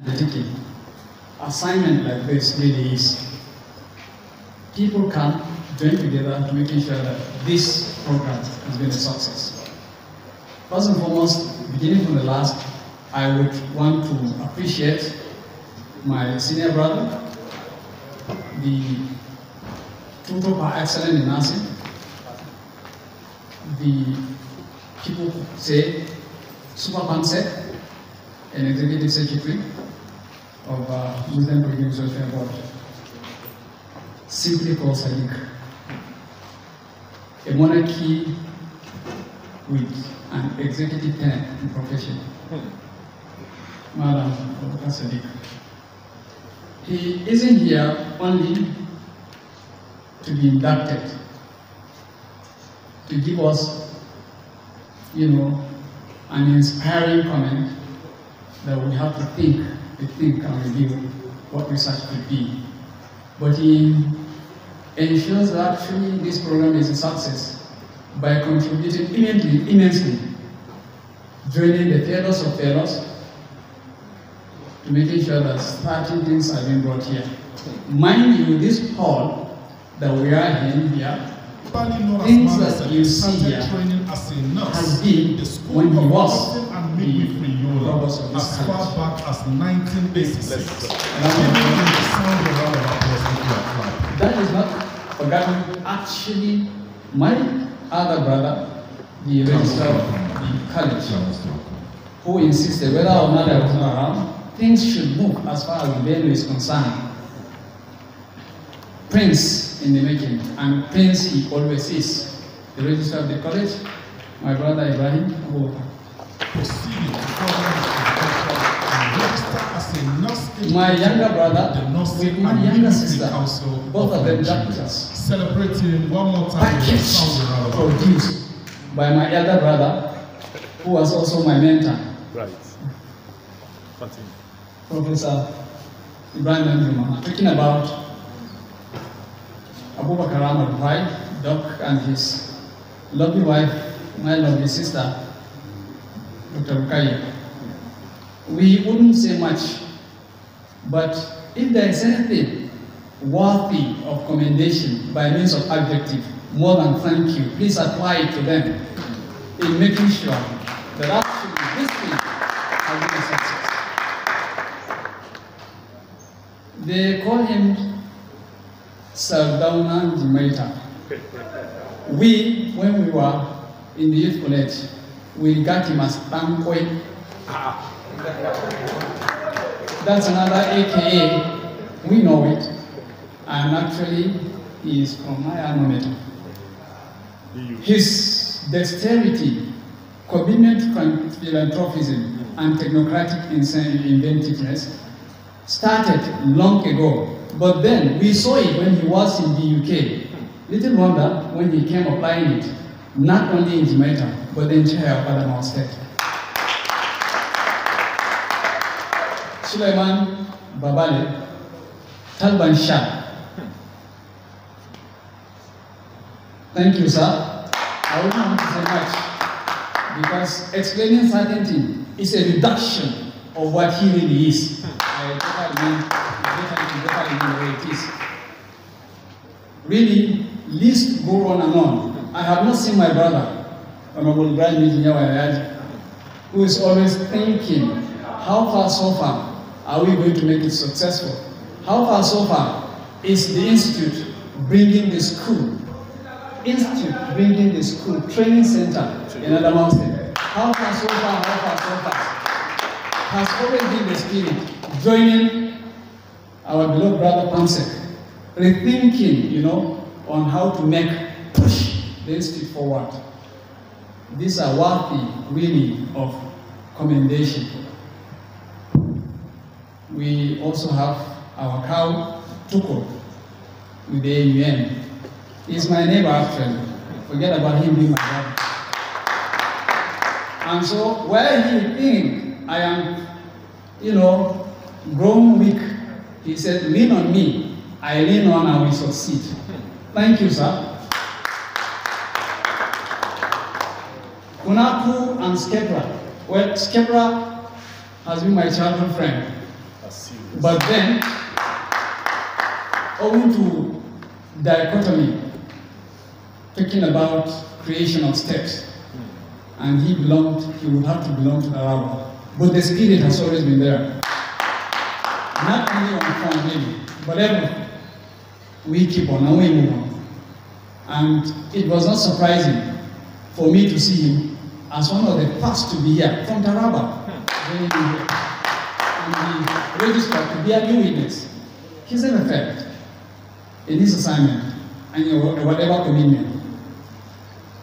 The assignment like this really is. People can join together to making sure that this program has been a success. First and foremost, beginning from the last, I would want to appreciate my senior brother, the tutor par excellence in nursing, the people who say Super Pansek, an executive secretary of Muslim Pilgrim Social Board, simply called Sadiq, a monarchy with an executive tenant in profession. Madam Dr. Sadiq. He isn't here only to be inducted, to give us, an inspiring comment that we have to think and review what research could be. But he ensures that actually this program is a success by contributing immensely, joining the fellows of fellows, to making sure that certain things are being brought here. Mind you, this hall that we are in here, things that you see here has been when he was the robbers of this country. As far back as 1986. That is not forgotten. Actually, my other brother, the registrar of the college, who insisted whether or not I was not around, things should move as far as Benue is concerned. Prince in the making, and Prince he always is. The registrar of the college, my brother Ibrahim, my younger brother with my younger sister, both of them doctors, celebrating one more time. Package produced by my elder brother, who was also my mentor. Right. Continue. Professor Ibrahim Njuma, talking about Abubakar Ahmad Bhai, Doc, and his lovely wife, my lovely sister, Dr. Rukaya. We wouldn't say much, but if there is anything worthy of commendation by means of adjective, more than thank you, please apply it to them in making sure that actually this thing has been a success. They call him Sardauna Jimaita. We, when we were in the youth college, we got him as Tankoi. That's another AKA, we know it, and actually he is from my alma mater. His dexterity, commitment to philanthropism, and technocratic inventiveness started long ago. But then we saw it when he was in the UK. Little wonder when he came applying it, not only in Jamaica, but the entire Adamawa state. Suleiman Babale, Talban Shah. Thank you, sir. I wouldn't want to say much, because explaining certain things is a reduction of what he really is. I totally mean the way it is. Really, list go on and on. I have not seen my brother, Honorable Ibrahim Njuma, who is always thinking, how far so far are we going to make it successful? How far so far is the institute bringing the school? Training center in Adamawa State. How far so far has always been the spirit, joining our beloved brother Pansek, rethinking, on how to push the institute forward. These are worthy, really, of commendation. We also have our cow, Tuko, with the AUM. He's my neighbor, actually. Forget about him being my brother. And so, where he think I am, grown weak, he said, lean on me. I lean on and we succeed. Thank you, sir. Kunaku and Skepra. Well, Skepra has been my childhood friend. That's serious. But then, owing to dichotomy, talking about creation of steps, and he would have to belong to the Arab. But the spirit has always been there. Not only on form, maybe, but everything. We keep on and we move on. And it was not surprising for me to see him as one of the first to be here from Taraba. When he was here. And he registered to be a new witness. He's never failed in his assignment and in whatever commitment.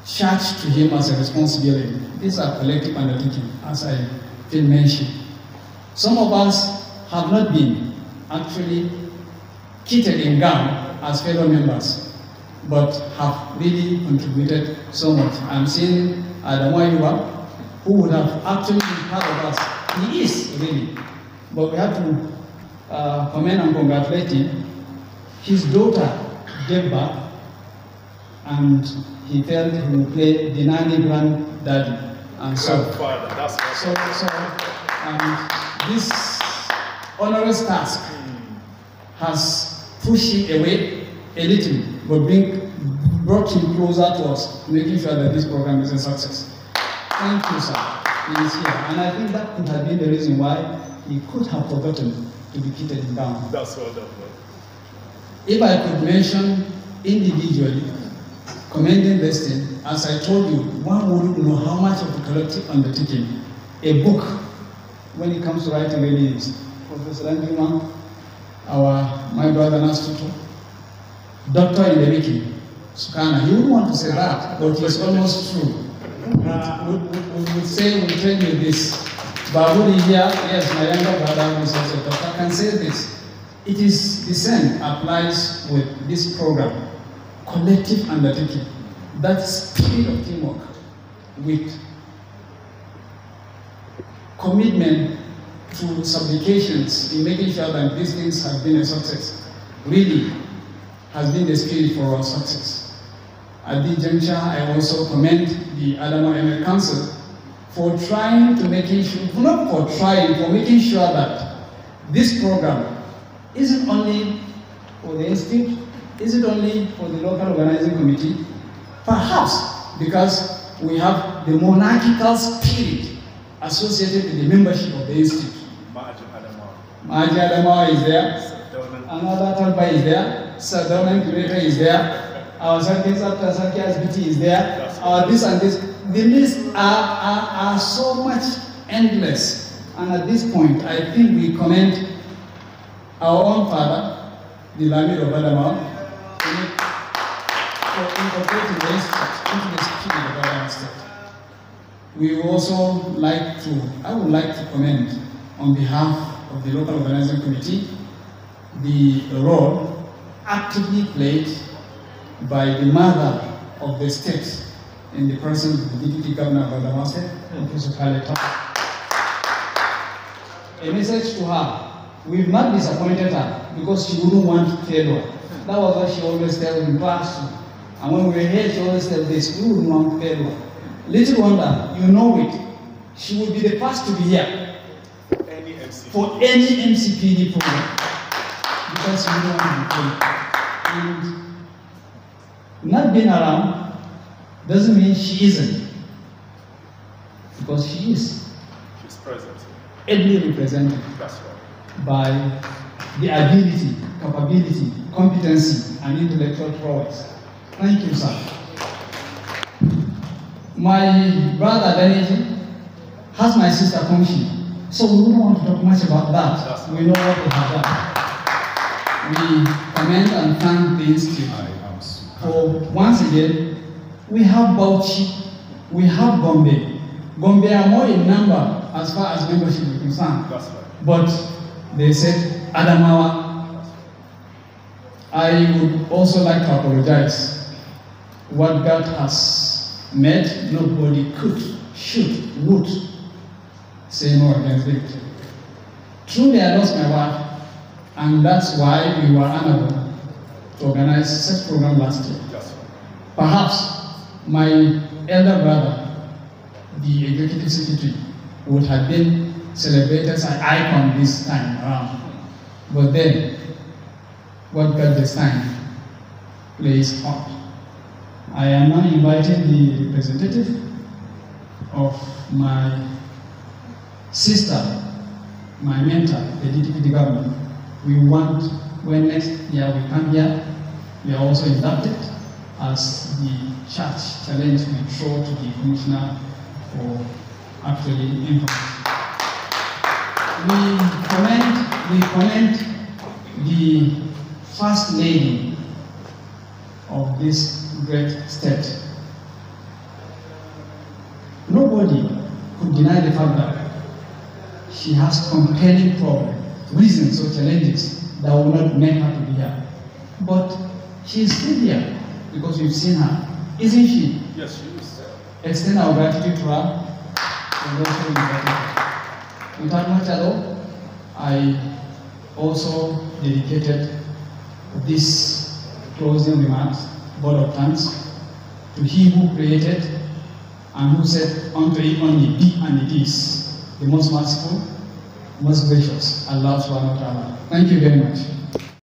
Charged to him as a responsibility. These are collective undertaking, as I did mention. Some of us have not been actually kitted in gown as fellow members, but have really contributed so much. I'm seeing Adamawa, who would have actually been part of us. He is, really. But we have to commend and congratulate him. His daughter gave birth, and he felt he would play the nanny granddaddy. And so, this onerous task has pushed him away a little, but brought him closer to us, making sure that this program is a success. Thank you, sir. He is here. And I think that could have been the reason why he could have forgotten to be kitted him down. That's wonderful. If I could mention individually, commending this thing, as I told you, one wouldn't know how much of a collective undertaking a book, when it comes to writing, really is. Professor Andrew, my brother Nastuto, doctor in the making, Sukana, he wouldn't want to say that, but it's almost true. We would say, we tell you this. Babuli here, yes, my younger brother who is also a doctor, can say this. It is the same applies with this program. Collective undertaking, that spirit of teamwork with commitment to supplications in making sure that these things have been a success, really has been the spirit for our success. At this juncture, I also commend the Adamawa Council for trying to making sure, not for trying, for making sure that this program isn't only for the institute, is it only for the local organizing committee? Perhaps because we have the monarchical spirit associated with the membership of the institute. Maji Adamawa is there, another Talpa is there, Sadona Curator is there, our Sarki SBT is there, our this and this. The lists are so much endless. And at this point, I think we commend our own father, the Lamid of Adamawa, for incorporating the institute into the spirit of our state. We would also like to, I would like to commend on behalf of the local organizing committee the role actively played by the mother of the state in the person of the Deputy Governor of Adamawa State, Professor Kaleta. A message to her: we've not disappointed her because she wouldn't want failure. That was what she always tells in class. And when we were here, she always tells this: we wouldn't want failure. Little wonder, you know it. She would be the first to be here for any MCPD program because she wouldn't want to be failed. And not being around doesn't mean she isn't, because she is. She's present. Ably represented. That's right. By the ability, capability, competency, and intellectual prowess. Thank you, sir. My brother Daniji has my sister Kongshi, so we don't want to talk much about that. We know what we have done. We commend and thank the Institute for, once again, we have Bauchi, we have Gombe. Gombe are more in number as far as membership is concerned. That's right. But they said Adamawa. I would also like to apologize. What God has made, nobody could, should, would say no against it. Truly, I lost my wife, and that's why we were unable to organize such program last year. That's right. Perhaps my elder brother, the executive secretary, would have been celebrated as an icon this time around. But then, what God designed plays out. I am now inviting the representative of my sister, my mentor, the DTPD government. We want, when next year we come here, we are also inducted as the church challenge control to the commissioner for actually information. We commend the first lady of this great state. Nobody could deny the fact that she has compelling reasons or challenges that will not make her to be here. But she is still here because we've seen her. Isn't she? Yes, she is. Extend our gratitude to her. And also without much ado, I also dedicated this closing remarks, word of thanks, to He who created and who said unto it only be, and it is, the most merciful, most gracious, Allah subhanahu wa ta'ala. Thank you very much.